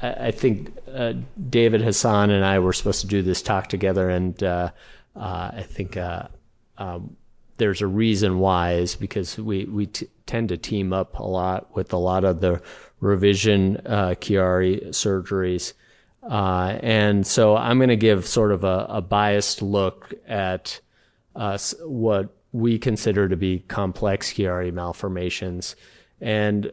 I think David Hassan and I were supposed to do this talk together, and I think there's a reason why, is because we tend to team up a lot with a lot of the revision Chiari surgeries. And so I'm going to give sort of a biased look at what we consider to be complex Chiari malformations. And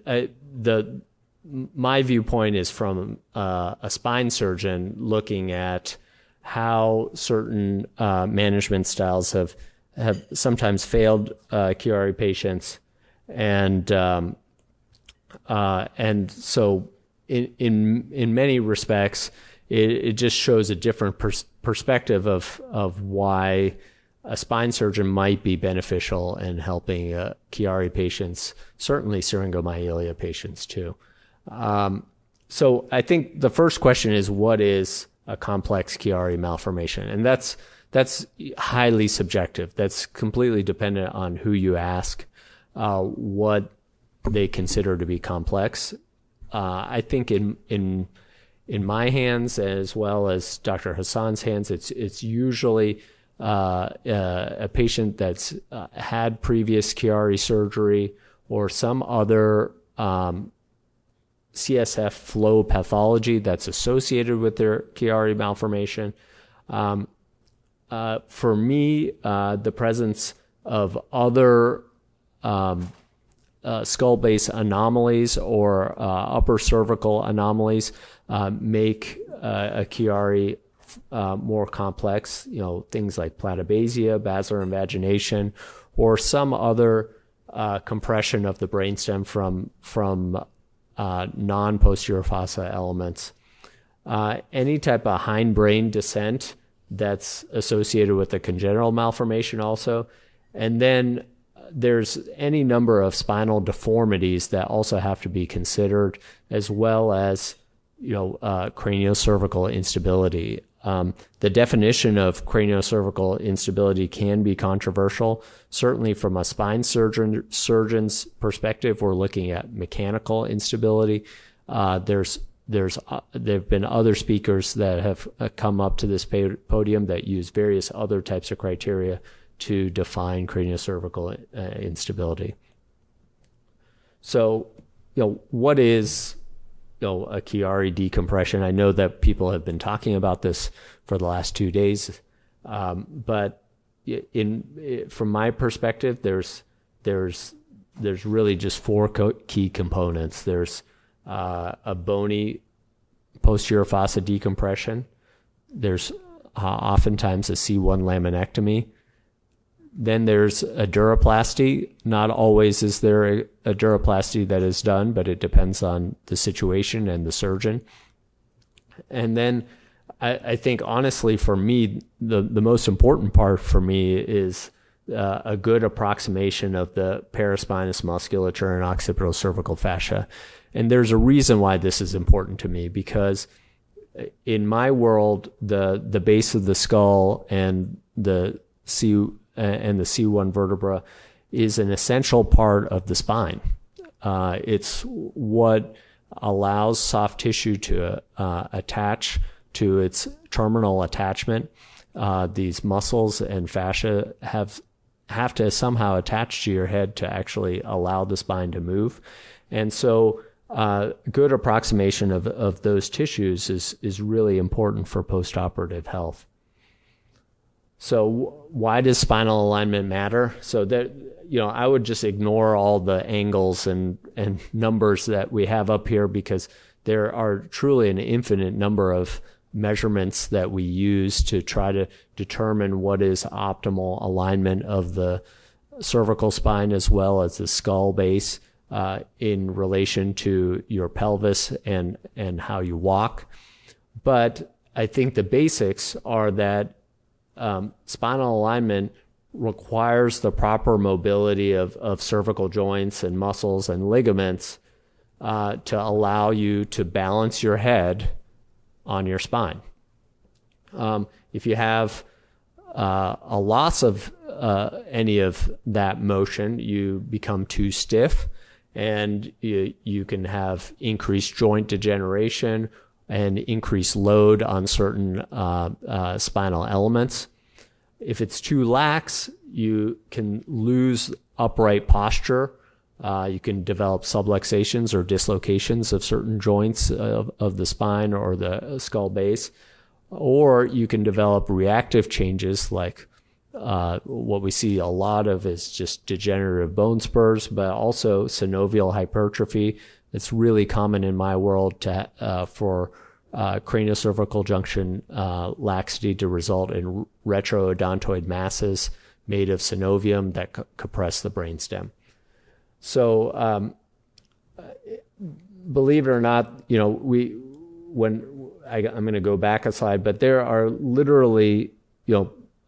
my viewpoint is from a spine surgeon looking at how certain management styles have sometimes failed Chiari patients, and so in many respects, it just shows a different perspective of why a spine surgeon might be beneficial in helping Chiari patients, certainly Syringomyelia patients too. So I think the first question is, what is a complex Chiari malformation? And that's highly subjective. That's completely dependent on who you ask, what they consider to be complex. I think in my hands, as well as Dr. Hassan's hands, it's usually a patient that's had previous Chiari surgery or some other CSF flow pathology that's associated with their Chiari malformation. For me, the presence of other skull-base anomalies or upper cervical anomalies make a Chiari more complex. Things like platybasia, basilar invagination, or some other compression of the brainstem from non-posterior fossa elements. Any type of hindbrain descent that's associated with a congenital malformation also. And then there's any number of spinal deformities that also have to be considered, as well as craniocervical instability. The definition of craniocervical instability can be controversial. Certainly from a spine surgeon's perspective, we're looking at mechanical instability. There have been other speakers that have come up to this podium that use various other types of criteria to define craniocervical instability. So, what is a Chiari decompression? I know that people have been talking about this for the last 2 days, but from my perspective, there's really just four key components. There's a bony posterior fossa decompression. There's oftentimes a C1 laminectomy. Then there's a duroplasty. Not always is there a duroplasty that is done, but it depends on the situation and the surgeon. And then I think, honestly, for me, the most important part for me is a good approximation of the paraspinous musculature and occipital cervical fascia. And there's a reason why this is important to me, because in my world, the base of the skull and the C1 vertebra is an essential part of the spine. It's what allows soft tissue to attach to its terminal attachment. These muscles and fascia have to somehow attach to your head to actually allow the spine to move. And so good approximation of those tissues is really important for postoperative health. So why does spinal alignment matter? So that, I would just ignore all the angles and numbers that we have up here, because there are truly an infinite number of measurements that we use to try to determine what is optimal alignment of the cervical spine as well as the skull base in relation to your pelvis and how you walk. But I think the basics are that spinal alignment requires the proper mobility of cervical joints and muscles and ligaments to allow you to balance your head on your spine. If you have a loss of any of that motion, you become too stiff, and you can have increased joint degeneration and increase load on certain spinal elements. If it's too lax, you can lose upright posture. You can develop subluxations or dislocations of certain joints of the spine or the skull base. Or you can develop reactive changes like what we see a lot of is just degenerative bone spurs, but also synovial hypertrophy. It's really common in my world for craniocervical junction laxity to result in retroodontoid masses made of synovium that compress the brainstem. So, believe it or not, I'm going to go back a slide, but there are literally,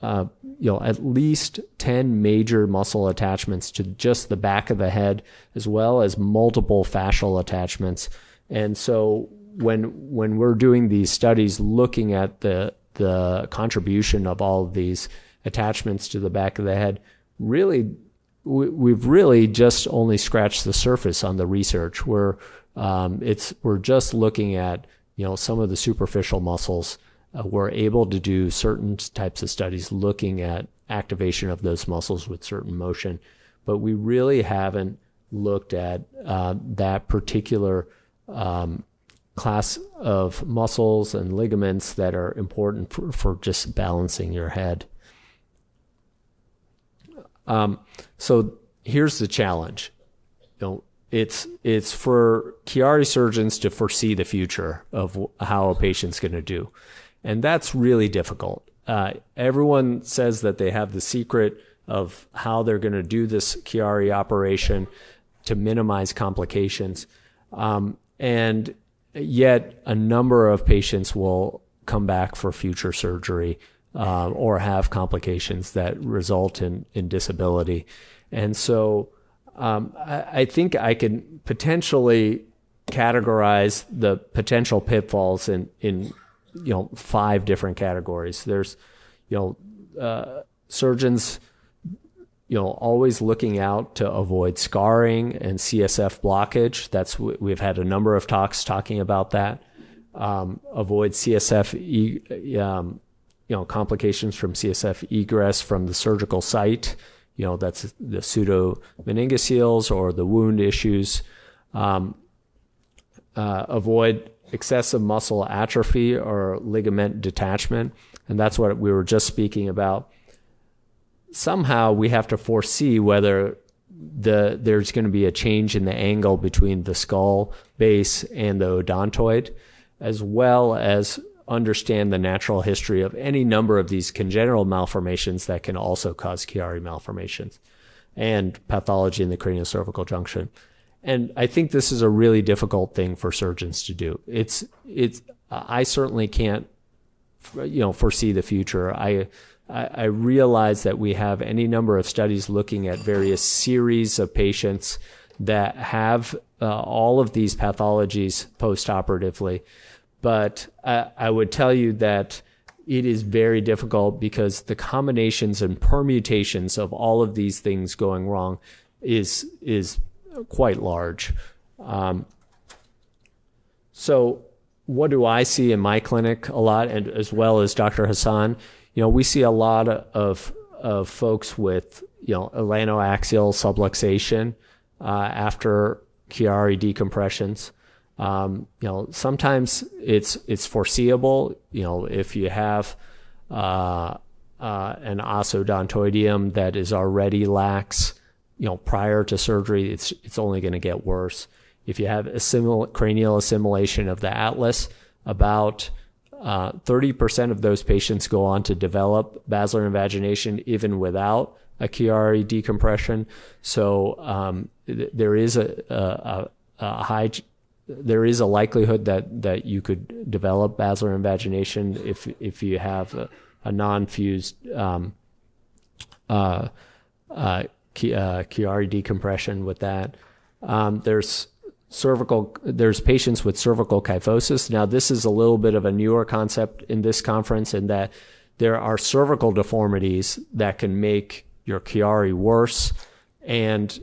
at least 10 major muscle attachments to just the back of the head, as well as multiple fascial attachments. And so when we're doing these studies looking at the contribution of all of these attachments to the back of the head, really, we've really just only scratched the surface on the research. We're just looking at, some of the superficial muscles. We're able to do certain types of studies looking at activation of those muscles with certain motion, but we really haven't looked at that particular class of muscles and ligaments that are important for just balancing your head. So here's the challenge. It's for Chiari surgeons to foresee the future of how a patient's going to do. And that's really difficult. Everyone says that they have the secret of how they're going to do this Chiari operation to minimize complications. And yet a number of patients will come back for future surgery or have complications that result in disability. And so I think I can potentially categorize the potential pitfalls in 5 different categories. There's, surgeons, always looking out to avoid scarring and CSF blockage. We've had a number of talks talking about that. Avoid CSF, complications from CSF egress from the surgical site. That's the pseudomeningoceles or the wound issues. Avoid excessive muscle atrophy or ligament detachment. And that's what we were just speaking about. Somehow we have to foresee whether there's going to be a change in the angle between the skull base and the odontoid, as well as understand the natural history of any number of these congenital malformations that can also cause Chiari malformations and pathology in the craniocervical junction. And I think this is a really difficult thing for surgeons to do. I certainly can't, foresee the future. I realize that we have any number of studies looking at various series of patients that have all of these pathologies post-operatively. But I would tell you that it is very difficult because the combinations and permutations of all of these things going wrong is quite large. So what do I see in my clinic a lot, and as well as Dr. Hassan? We see a lot of folks with, atlantoaxial subluxation after Chiari decompressions. Sometimes it's foreseeable. If you have an osodontoideum that is already lax, prior to surgery, it's only going to get worse. If you have cranial assimilation of the atlas, about 30% of those patients go on to develop basilar invagination even without a Chiari decompression. So there is a likelihood that you could develop basilar invagination if you have a non-fused Chiari decompression with that. There's patients with cervical kyphosis. Now, this is a little bit of a newer concept in this conference in that there are cervical deformities that can make your Chiari worse, and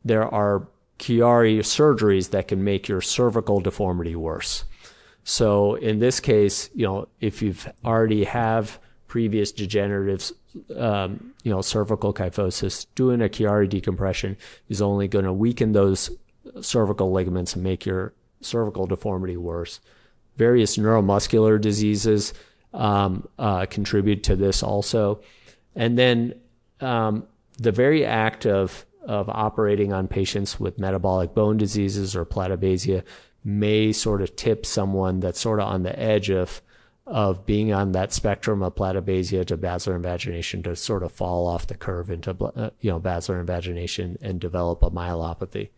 there are Chiari surgeries that can make your cervical deformity worse. So in this case, if you've already have previous degenerative, cervical kyphosis, doing a Chiari decompression is only going to weaken those cervical ligaments and make your cervical deformity worse. Various neuromuscular diseases contribute to this also. And then the very act of operating on patients with metabolic bone diseases or platybasia may sort of tip someone that's sort of on the edge of being on that spectrum of platybasia to basilar invagination to sort of fall off the curve into basilar invagination and develop a myelopathy.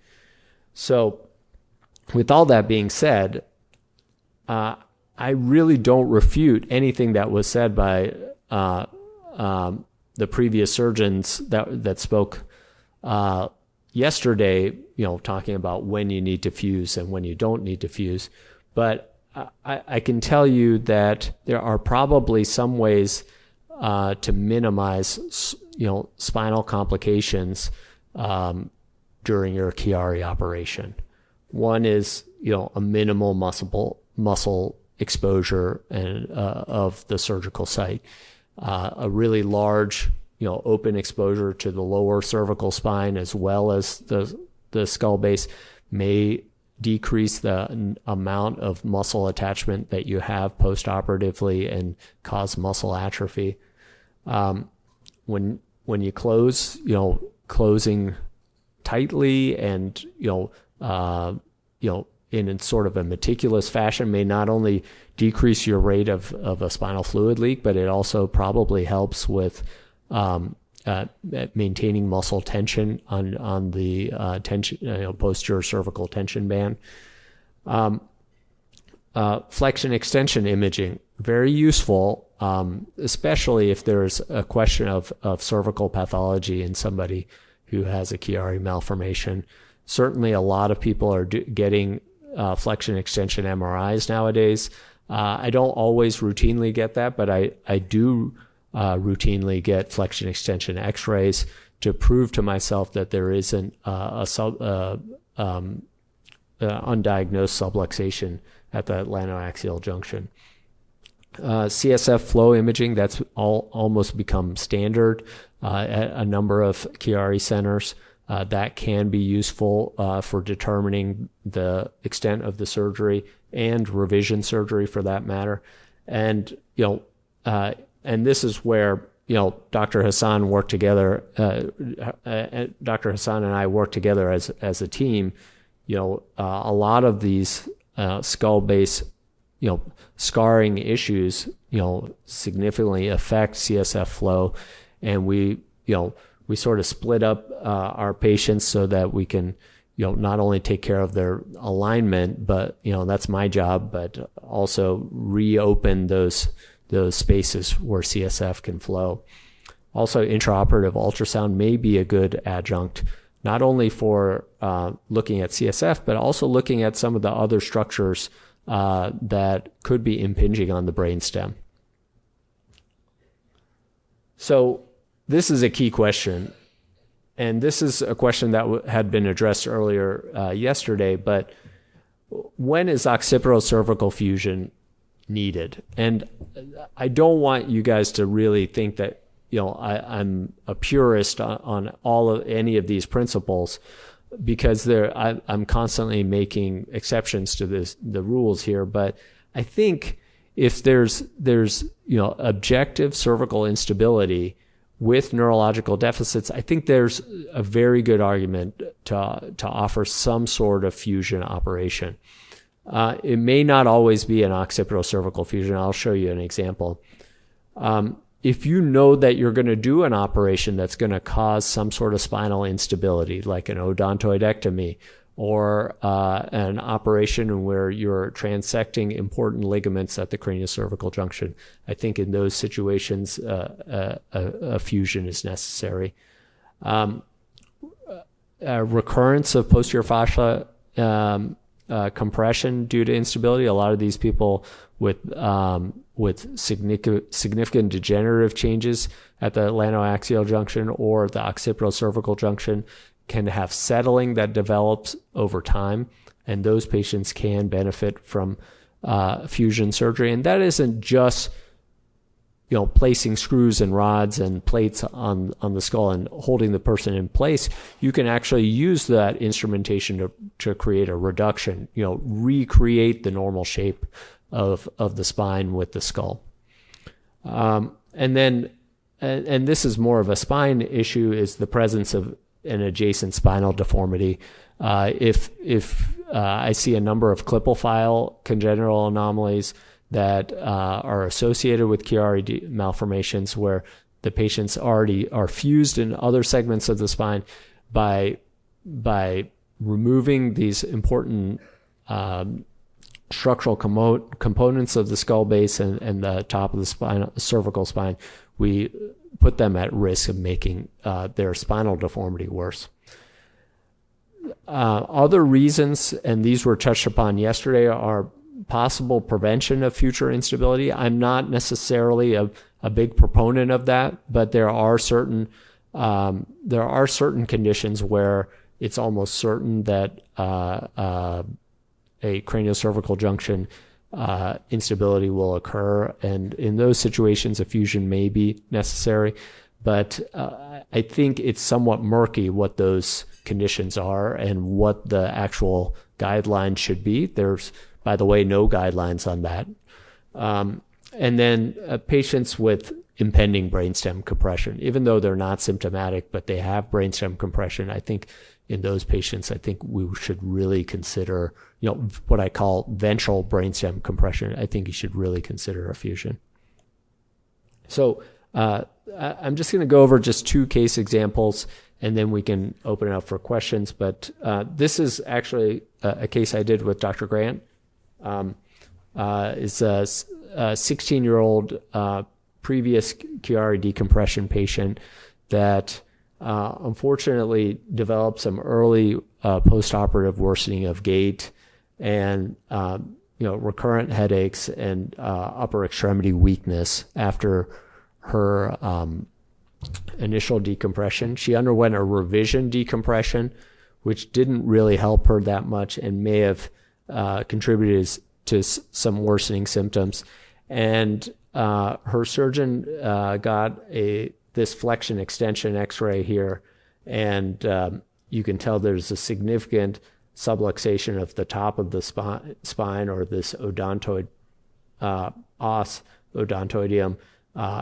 So with all that being said, I really don't refute anything that was said by the previous surgeons that spoke yesterday, talking about when you need to fuse and when you don't need to fuse. But I can tell you that there are probably some ways to minimize, spinal complications during your Chiari operation. One is, a minimal muscle exposure and of the surgical site. A really large, open exposure to the lower cervical spine as well as the skull base may decrease the amount of muscle attachment that you have post-operatively and cause muscle atrophy. When you close, closing tightly and in sort of a meticulous fashion may not only decrease your rate of a spinal fluid leak, but it also probably helps with maintaining muscle tension on the posterior cervical tension band. Flexion extension imaging, very useful, especially if there's a question of cervical pathology in somebody who has a Chiari malformation. Certainly a lot of people are getting flexion extension MRIs nowadays. I don't always routinely get that, but I do routinely get flexion extension x-rays to prove to myself that there isn't undiagnosed subluxation at the lanoaxial junction. CSF flow imaging, that's almost become standard at a number of Chiari centers. That can be useful for determining the extent of the surgery and revision surgery for that matter. And, and this is where, Dr. Hassan worked together, Dr. Hassan and I worked together as a team. A lot of these skull base, scarring issues, significantly affect CSF flow. And we sort of split up our patients so that we can, not only take care of their alignment, but, that's my job, but also reopen those spaces where CSF can flow. Also, intraoperative ultrasound may be a good adjunct, not only for looking at CSF, but also looking at some of the other structures that could be impinging on the brainstem. So this is a key question, and this is a question that had been addressed earlier yesterday, but when is occipital-cervical fusion needed? And I don't want you guys to really think that, I'm a purist on any of these principles, because I'm constantly making exceptions to the rules here. But I think if there's objective cervical instability with neurological deficits, I think there's a very good argument to offer some sort of fusion operation. It may not always be an occipital-cervical fusion. I'll show you an example. If you know that you're going to do an operation that's going to cause some sort of spinal instability, like an odontoidectomy, or an operation where you're transecting important ligaments at the craniocervical junction, I think in those situations, a fusion is necessary. Recurrence of posterior fascia compression due to instability. A lot of these people with significant degenerative changes at the lanoaxial junction or the occipital-cervical junction can have settling that develops over time, and those patients can benefit from fusion surgery. And that isn't just placing screws and rods and plates on the skull and holding the person in place. You can actually use that instrumentation to create a reduction, recreate the normal shape of the spine with the skull. And this is more of a spine issue, is the presence of an adjacent spinal deformity. If I see a number of Klippel-Feil congenital anomalies that are associated with Chiari malformations, where the patients already are fused in other segments of the spine, by removing these important structural components of the skull base and the top of the cervical spine, we put them at risk of making their spinal deformity worse. Other reasons, and these were touched upon yesterday, are possible prevention of future instability. I'm not necessarily a big proponent of that, but there are certain conditions where it's almost certain that a craniocervical junction instability will occur, and in those situations a fusion may be necessary. But I think it's somewhat murky what those conditions are and what the actual guidelines should be. There's, by the way, no guidelines on that. And then patients with impending brainstem compression, even though they're not symptomatic, but they have brainstem compression, I think in those patients, I think we should really consider, what I call ventral brainstem compression. I think you should really consider a fusion. So I'm just going to go over just two case examples, and then we can open it up for questions. But this is actually a case I did with Dr. Grant. Is a 16-year-old previous Chiari decompression patient that unfortunately developed some early post-operative worsening of gait and recurrent headaches and upper extremity weakness after her initial decompression. She underwent a revision decompression, which didn't really help her that much and may have contributed to some worsening symptoms. And her surgeon got this flexion extension x-ray here, and you can tell there's a significant subluxation of the top of the spine, or this odontoid os, odontoideum,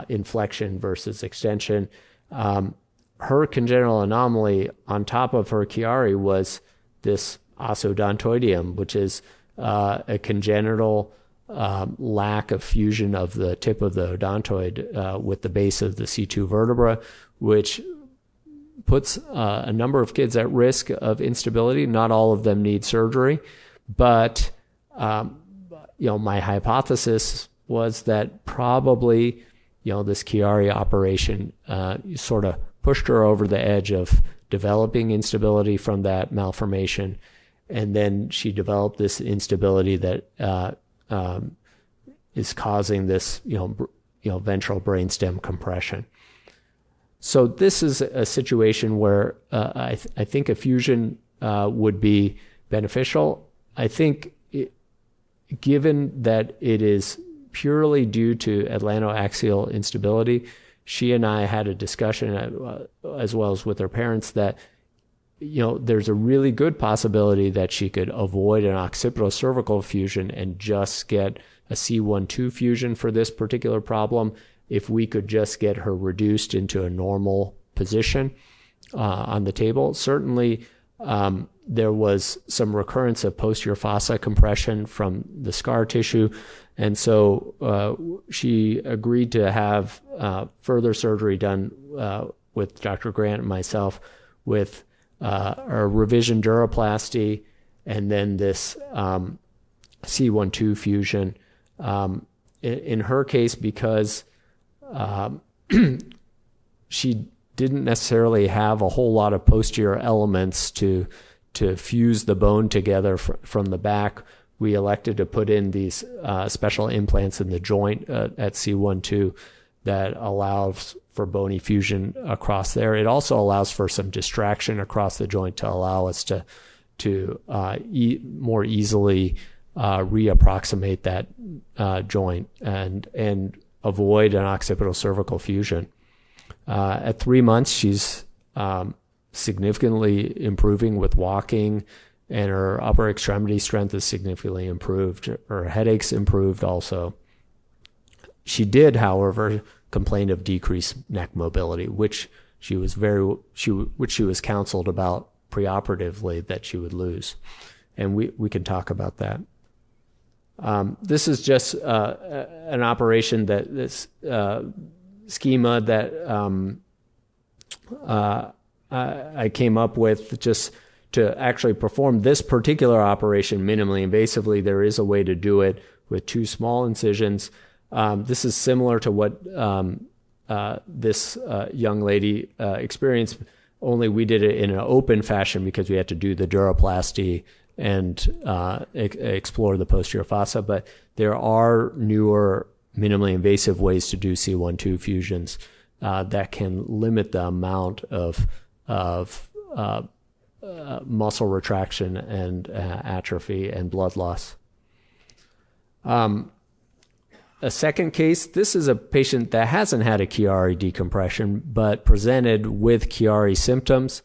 inflection versus extension. Her congenital anomaly on top of her Chiari was this osodontoideum, which is a congenital lack of fusion of the tip of the odontoid with the base of the C2 vertebra, which puts a number of kids at risk of instability. Not all of them need surgery, but my hypothesis was that probably this Chiari operation sort of pushed her over the edge of developing instability from that malformation, and then she developed this instability that is causing this ventral brainstem compression. So this is a situation where I think a fusion would be beneficial. I think given that it is purely due to atlantoaxial instability, she and I had a discussion as well as with her parents that there's a really good possibility that she could avoid an occipital-cervical fusion and just get a C1-2 fusion for this particular problem if we could just get her reduced into a normal position on the table. Certainly, there was some recurrence of posterior fossa compression from the scar tissue, and so she agreed to have further surgery done with Dr. Grant and myself with a revision duroplasty and then this C1-2 fusion. In her case, because she didn't necessarily have a whole lot of posterior elements to fuse the bone together from the back, we elected to put in these special implants in the joint at C1-2 that allows for bony fusion across there. It also allows for some distraction across the joint to allow us to more easily reapproximate that joint and avoid an occipital cervical fusion. At 3 months, she's significantly improving with walking, and her upper extremity strength is significantly improved. Her headaches improved also. She did, however, complain of decreased neck mobility, which she was counseled about preoperatively that she would lose. And we can talk about that. This is just an operation this schema that I came up with just to actually perform this particular operation minimally invasively. There is a way to do it with 2 small incisions. This is similar to what this young lady experienced, only we did it in an open fashion because we had to do the duroplasty and explore the posterior fossa. But there are newer minimally invasive ways to do C1-2 fusions that can limit the amount of muscle retraction and atrophy and blood loss. A second case, this is a patient that hasn't had a Chiari decompression, but presented with Chiari symptoms,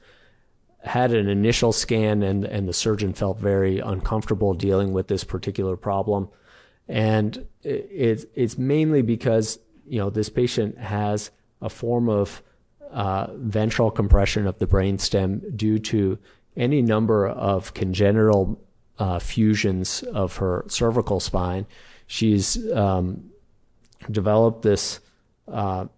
had an initial scan, and the surgeon felt very uncomfortable dealing with this particular problem. And it's mainly because, this patient has a form of ventral compression of the brainstem due to any number of congenital fusions of her cervical spine. She's developed this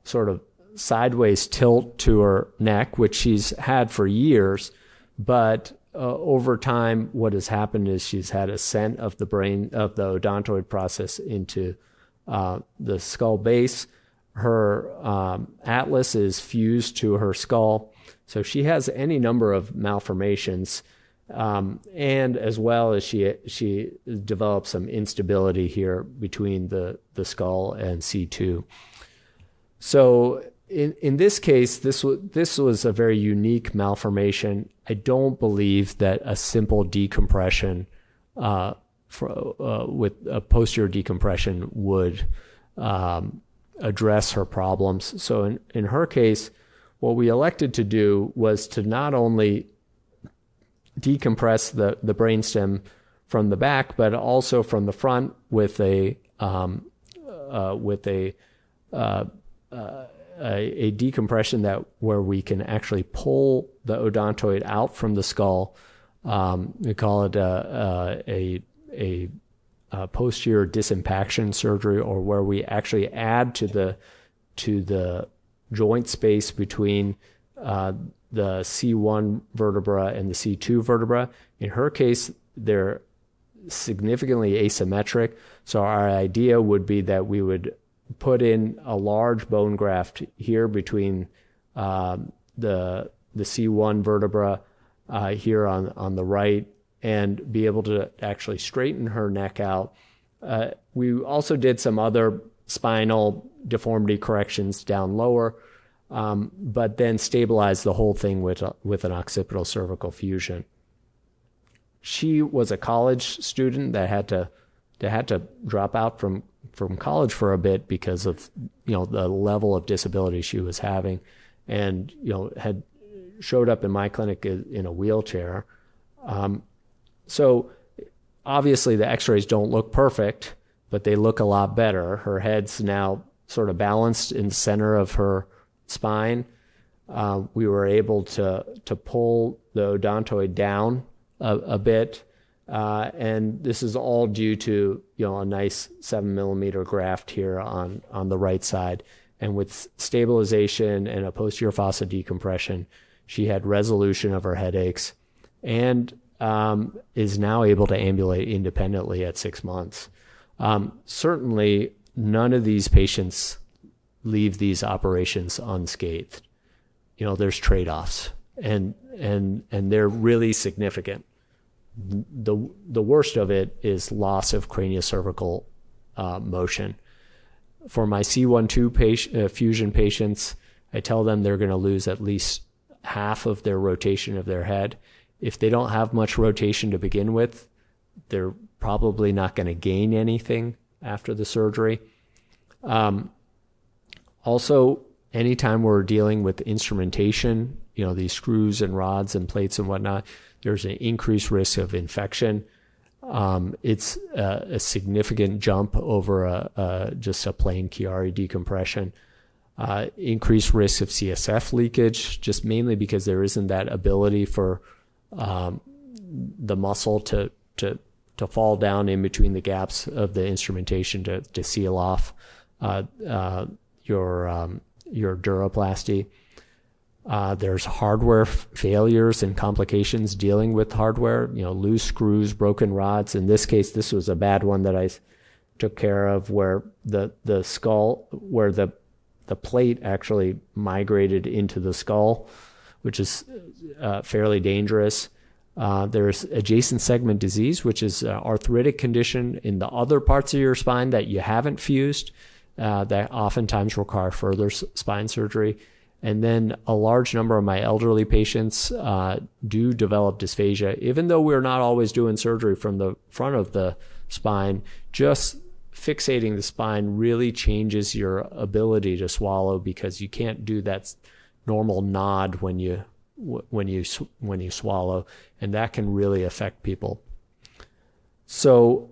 sort of sideways tilt to her neck, which she's had for years, but over time, what has happened is she's had ascent of the odontoid process into the skull base. Her atlas is fused to her skull, so she has any number of malformations. And as well as she developed some instability here between the skull and C2. So in this case, this was a very unique malformation. I don't believe that a simple decompression with a posterior decompression would address her problems. So in her case, what we elected to do was to not only decompress the brainstem from the back, but also from the front with a decompression where we can actually pull the odontoid out from the skull. We call it a posterior disimpaction surgery, or where we actually add to the joint space between the C1 vertebra and the C2 vertebra. In her case, they're significantly asymmetric. So our idea would be that we would put in a large bone graft here between the C1 vertebra here on the right, and be able to actually straighten her neck out. We also did some other spinal deformity corrections down lower, but then stabilized the whole thing with an occipital cervical fusion. She was a college student that had to drop out from college for a bit because of the level of disability she was having, and had showed up in my clinic in a wheelchair. So obviously the x-rays don't look perfect, but they look a lot better. Her head's now sort of balanced in the center of her spine. We were able to pull the odontoid down a bit, and this is all due to a nice 7mm graft here on the right side. And with stabilization and a posterior fossa decompression, she had resolution of her headaches, and is now able to ambulate independently at 6 months. Certainly, none of these patients leave these operations unscathed. There's trade-offs, and they're really significant. The worst of it is loss of craniocervical motion. For my C1-2 fusion patients, I tell them they're going to lose at least half of their rotation of their head. If they don't have much rotation to begin with, they're probably not going to gain anything after the surgery. Also, anytime we're dealing with instrumentation, these screws and rods and plates and whatnot, there's an increased risk of infection. It's a significant jump over just a plain Chiari decompression. Increased risk of CSF leakage, just mainly because there isn't that ability for the muscle to fall down in between the gaps of the instrumentation to seal off your duroplasty. There's hardware failures and complications dealing with hardware, loose screws, broken rods. In this case, this was a bad one that I took care of, where the skull, where the plate actually migrated into the skull, which is fairly dangerous. There's adjacent segment disease, which is an arthritic condition in the other parts of your spine that you haven't fused, that oftentimes require further spine surgery. And then a large number of my elderly patients do develop dysphagia. Even though we're not always doing surgery from the front of the spine, just fixating the spine really changes your ability to swallow, because you can't do that normal nod when you swallow, and that can really affect people. So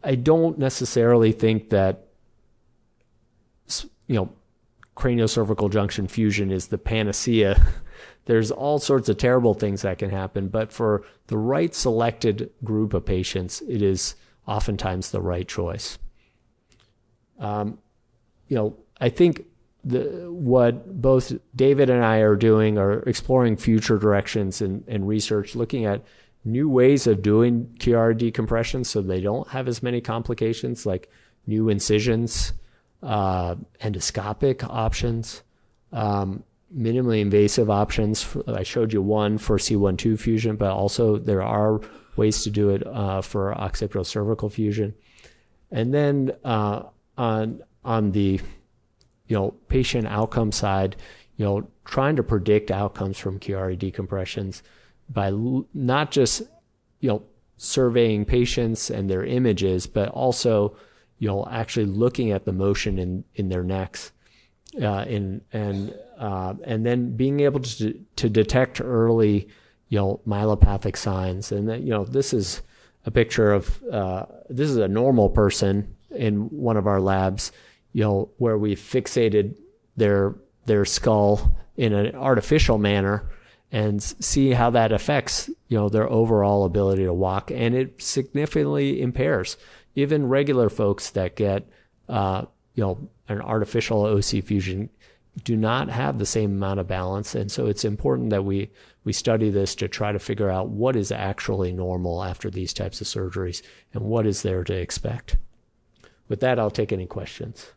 I don't necessarily think that craniocervical junction fusion is the panacea. There's all sorts of terrible things that can happen, but for the right selected group of patients, it is oftentimes the right choice. I think what both David and I are doing are exploring future directions and research, looking at new ways of doing Chiari decompression so they don't have as many complications, like new incisions, endoscopic options, minimally invasive options. I showed you one for C1-2 fusion, but also there are ways to do it for occipital cervical fusion. And then on the patient outcome side, trying to predict outcomes from Chiari decompressions by not just surveying patients and their images, but also actually looking at the motion in their necks, and then being able to detect early myelopathic signs. And that this is a picture of this is a normal person in one of our labs, where we fixated their skull in an artificial manner, and see how that affects their overall ability to walk, and it significantly impairs even regular folks that get an artificial OC fusion do not have the same amount of balance. And so it's important that we study this to try to figure out what is actually normal after these types of surgeries and what is there to expect. With that, I'll take any questions.